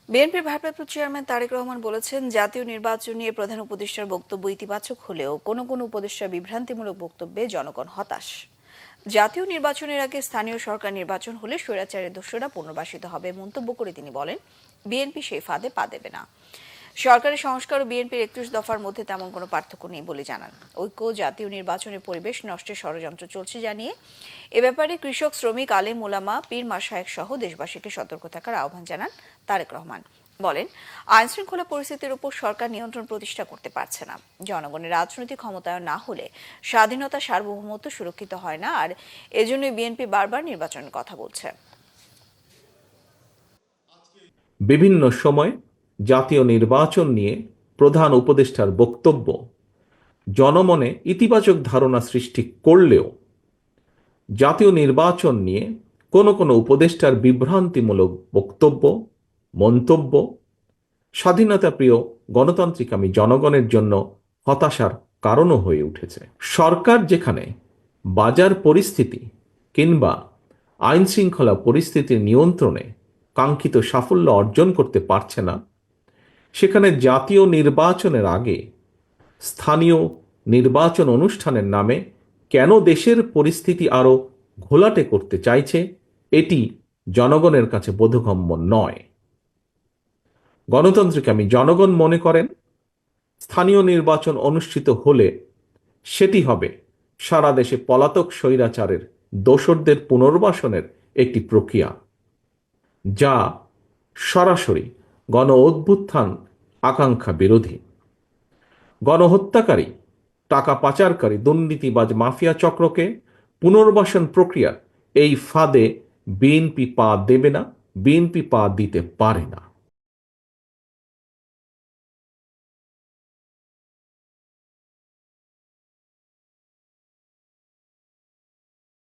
বিএনপির ভারপ্রাপ্ত চেয়ারম্যান তারেক রহমান বলেছেন, জাতীয় নির্বাচন নিয়ে প্রধান উপদেষ্টার বক্তব্য ইতিবাচক হলেও কোনো কোনো উপদেষ্টার বিভ্রান্তিমূলক বক্তব্যে জনগণ হতাশ। জাতীয় নির্বাচনের আগে স্থানীয় সরকার নির্বাচন হলে স্বৈরাচারের দোষরা পুনর্বাসিত হবে মন্তব্য করে তিনি বলেন, বিএনপি সেই ফাঁদে পা দেবে না। সরকারি সংস্কার ও বিএনপির ৩১ দফার মধ্যে তেমন কোনো পার্থক্য নেই বলে জানান। ঐক্য জাতীয় নির্বাচনের পরিবেশ নষ্টের ষড়যন্ত্র চলছে জানিয়ে এ ব্যাপারে কৃষক, শ্রমিক, আলেম, ওলামা, পীর মাশায়েখ সহ দেশবাসীকে সতর্ক থাকার আহ্বান জানান তারেক রহমান। বলেন, আইন শৃঙ্খলা পরিস্থিতির উপর সরকার নিয়ন্ত্রণ প্রতিষ্ঠা করতে পারছে না। জনগণের রাজনৈতিক ক্ষমতায়ন না হলে স্বাধীনতা, সার্বভৌমত্ব সুরক্ষিত হয় না, আর এজন্যই বিএনপি বারবার নির্বাচনের কথা বলছে। বিভিন্ন সময় জাতীয় নির্বাচন নিয়ে প্রধান উপদেষ্টার বক্তব্য জনমনে ইতিবাচক ধারণা সৃষ্টি করলেও জাতীয় নির্বাচন নিয়ে কোনো কোনো উপদেষ্টার বিভ্রান্তিমূলক বক্তব্য, মন্তব্য স্বাধীনতাপ্রিয় গণতান্ত্রিকামী জনগণের জন্য হতাশার কারণও হয়ে উঠেছে। সরকার যেখানে বাজার পরিস্থিতি কিংবা আইন শৃঙ্খলা পরিস্থিতির নিয়ন্ত্রণে কাঙ্ক্ষিত সাফল্য অর্জন করতে পারছে না, সেখানে জাতীয় নির্বাচনের আগে স্থানীয় নির্বাচন অনুষ্ঠানের নামে কেন দেশের পরিস্থিতি আরও ঘোলাটে করতে চাইছে, এটি জনগণের কাছে বোধগম্য নয়। গণতান্ত্রিকামী জনগণ মনে করেন, স্থানীয় নির্বাচন অনুষ্ঠিত হলে সেটি হবে সারা দেশে পলাতক স্বৈরাচারের দোসরদের পুনর্বাসনের একটি প্রক্রিয়া, যা সরাসরি গণ অভ্যুত্থান আকাঙ্ক্ষা বিরোধী। গণহত্যাকারী, টাকা পাচারকারী, দুর্নীতিবাজ মাফিয়া চক্রকে পুনর্বাসন প্রক্রিয়ার এই ফাঁদে বিএনপি পা দেবে না, বিএনপি পা দিতে পারে না।